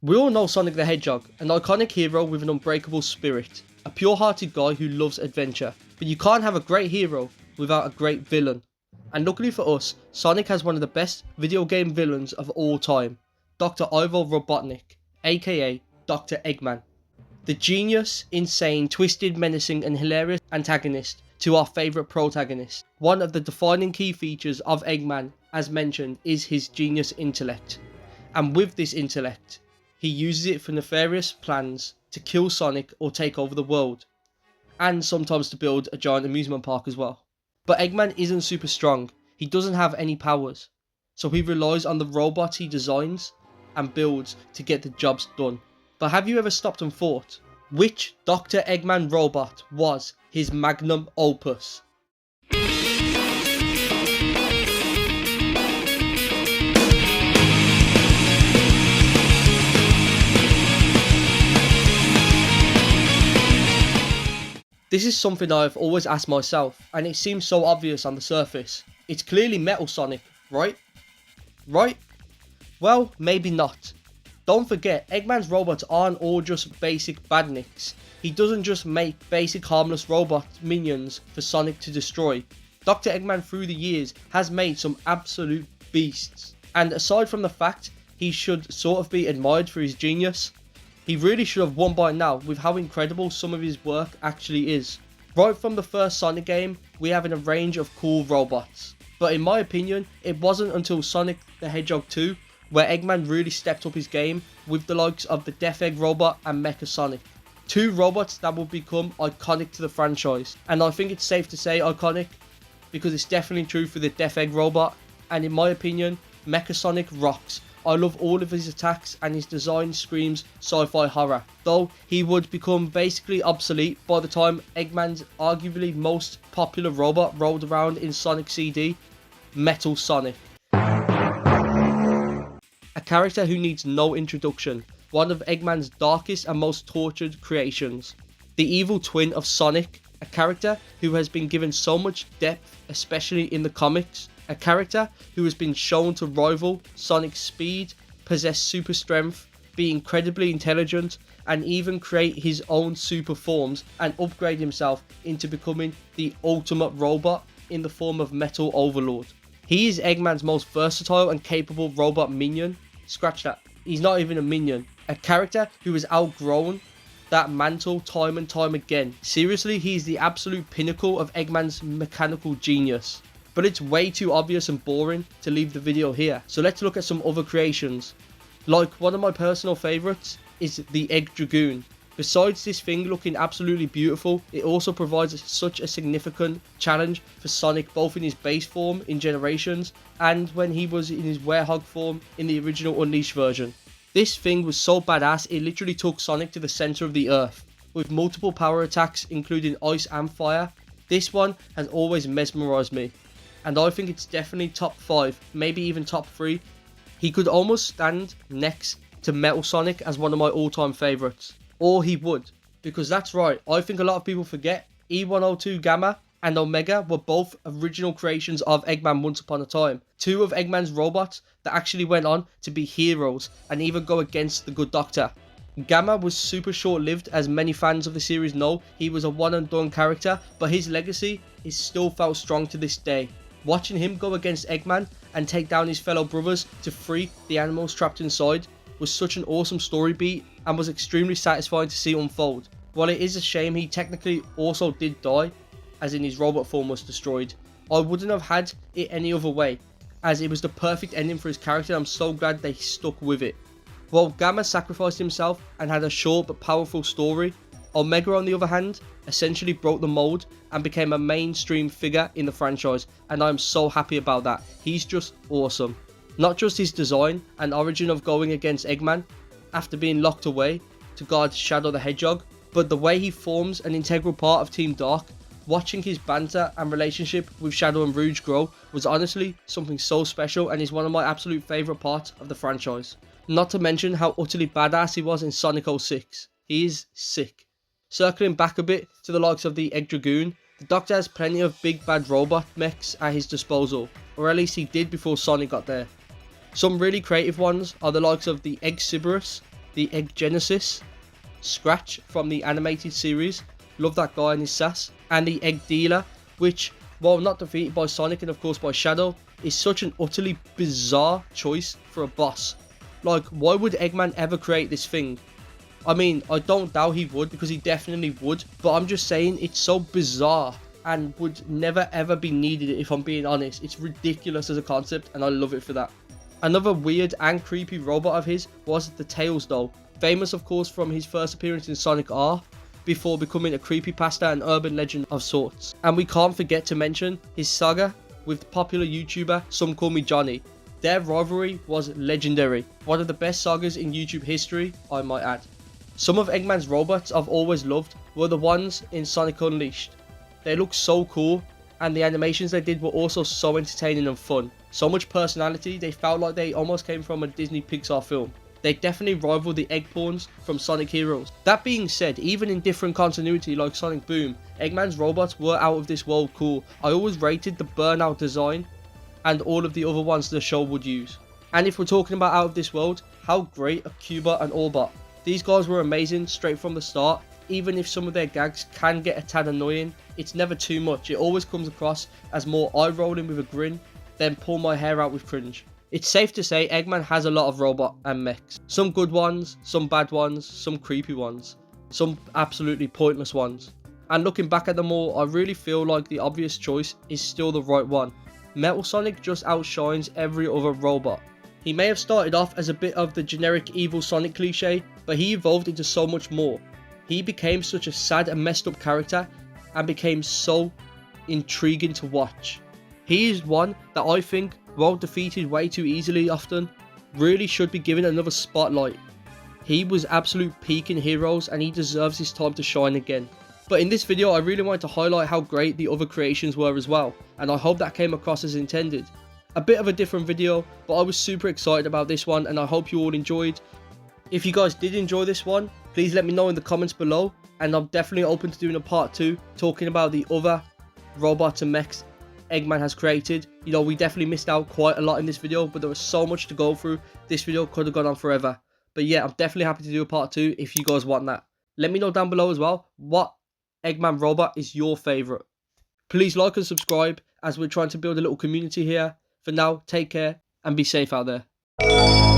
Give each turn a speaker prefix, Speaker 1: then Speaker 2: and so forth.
Speaker 1: We all know Sonic the Hedgehog, an iconic hero with an unbreakable spirit, a pure-hearted guy who loves adventure. But you can't have a great hero without a great villain. And luckily for us, Sonic has one of the best video game villains of all time, Dr. Ivo Robotnik, aka Dr. Eggman. The genius, insane, twisted, menacing and hilarious antagonist to our favourite protagonist. One of the defining key features of Eggman, as mentioned, is his genius intellect. And with this intellect, he uses it for nefarious plans to kill Sonic or take over the world. And sometimes to build a giant amusement park as well. But Eggman isn't super strong, he doesn't have any powers. So he relies on the robots he designs and builds to get the jobs done. But have you ever stopped and thought, which Dr. Eggman robot was his magnum opus? This is something I've always asked myself, and it seems so obvious on the surface. It's clearly Metal Sonic, right? Right? Well, maybe not. Don't forget, Eggman's robots aren't all just basic badniks. He doesn't just make basic harmless robot minions for Sonic to destroy. Dr. Eggman through the years has made some absolute beasts. And aside from the fact he should sort of be admired for his genius, he really should have won by now with how incredible some of his work actually is. Right from the first Sonic game, we have a range of cool robots. But in my opinion, it wasn't until Sonic the Hedgehog 2 where Eggman really stepped up his game with the likes of the Death Egg robot and Mecha Sonic. Two robots that will become iconic to the franchise. And I think it's safe to say iconic because it's definitely true for the Death Egg robot. And in my opinion, Mecha Sonic rocks. I love all of his attacks and his design screams sci-fi horror, though he would become basically obsolete by the time Eggman's arguably most popular robot rolled around in Sonic CD, Metal Sonic. A character who needs no introduction, one of Eggman's darkest and most tortured creations. The evil twin of Sonic, a character who has been given so much depth, especially in the comics. A character who has been shown to rival Sonic's speed, possess super strength, be incredibly intelligent, and even create his own super forms and upgrade himself into becoming the ultimate robot in the form of Metal Overlord. He is Eggman's most versatile and capable robot minion. Scratch that, he's not even a minion. A character who has outgrown that mantle time and time again. Seriously, he's the absolute pinnacle of Eggman's mechanical genius. But it's way too obvious and boring to leave the video here, so let's look at some other creations. Like, one of my personal favourites is the Egg Dragoon. Besides this thing looking absolutely beautiful, it also provides such a significant challenge for Sonic both in his base form in Generations and when he was in his werehog form in the original Unleashed version. This thing was so badass it literally took Sonic to the centre of the earth, with multiple power attacks including ice and fire. This one has always mesmerised me. And I think it's definitely top 5, maybe even top 3. He could almost stand next to Metal Sonic as one of my all-time favourites. Or he would, because that's right, I think a lot of people forget E102 Gamma and Omega were both original creations of Eggman once upon a time. Two of Eggman's robots that actually went on to be heroes and even go against the Good Doctor. Gamma was super short-lived, as many fans of the series know. He was a one-and-done character, but his legacy is still felt strong to this day. Watching him go against Eggman and take down his fellow brothers to free the animals trapped inside was such an awesome story beat and was extremely satisfying to see unfold. While it is a shame he technically also did die, as in his robot form was destroyed, I wouldn't have had it any other way, as it was the perfect ending for his character and I'm so glad they stuck with it. While Gamma sacrificed himself and had a short but powerful story, Omega on the other hand essentially broke the mold and became a mainstream figure in the franchise, and I'm so happy about that. He's just awesome. Not just his design and origin of going against Eggman after being locked away to guard Shadow the Hedgehog, but the way he forms an integral part of Team Dark. Watching his banter and relationship with Shadow and Rouge grow was honestly something so special and is one of my absolute favourite parts of the franchise. Not to mention how utterly badass he was in Sonic 06. He is sick. Circling back a bit to the likes of the Egg Dragoon, the Doctor has plenty of big bad robot mechs at his disposal, or at least he did before Sonic got there. Some really creative ones are the likes of the Egg Cerberus, the Egg Genesis, Scratch from the animated series, love that guy and his sass, and the Egg Dealer, which, while not defeated by Sonic and of course by Shadow, is such an utterly bizarre choice for a boss. Like, why would Eggman ever create this thing? I mean, I don't doubt he would, because he definitely would, but I'm just saying it's so bizarre and would never ever be needed, if I'm being honest. It's ridiculous as a concept and I love it for that. Another weird and creepy robot of his was the Tails doll, famous of course from his first appearance in Sonic R, before becoming a creepypasta and urban legend of sorts. And we can't forget to mention his saga with popular YouTuber Some Call Me Johnny. Their rivalry was legendary, one of the best sagas in YouTube history, I might add. Some of Eggman's robots I've always loved were the ones in Sonic Unleashed. They look so cool, and the animations they did were also so entertaining and fun. So much personality, they felt like they almost came from a Disney Pixar film. They definitely rival the Egg Pawns from Sonic Heroes. That being said, even in different continuity like Sonic Boom, Eggman's robots were out of this world cool. I always rated the Burnout design and all of the other ones the show would use. And if we're talking about out of this world, how great are Cuba and Allbot. These guys were amazing straight from the start. Even if some of their gags can get a tad annoying, it's never too much. It always comes across as more eye rolling with a grin than pull my hair out with cringe. It's safe to say Eggman has a lot of robot and mechs. Some good ones, some bad ones, some creepy ones, some absolutely pointless ones. And looking back at them all, I really feel like the obvious choice is still the right one. Metal Sonic just outshines every other robot. He may have started off as a bit of the generic evil Sonic cliche, but he evolved into so much more. He became such a sad and messed up character and became so intriguing to watch. He is one that I think, while defeated way too easily often, really should be given another spotlight. He was absolute peak in Heroes and he deserves his time to shine again. But in this video I really wanted to highlight how great the other creations were as well, and I hope that came across as intended. A bit of a different video, but I was super excited about this one and I hope you all enjoyed. If you guys did enjoy this one, please let me know in the comments below, and I'm definitely open to doing a part 2 talking about the other robots and mechs Eggman has created. You know, we definitely missed out quite a lot in this video, but there was so much to go through. This video could have gone on forever. But yeah, I'm definitely happy to do a part 2 if you guys want that. Let me know down below as well, what Eggman robot is your favourite. Please like and subscribe as we're trying to build a little community here. For now, take care and be safe out there.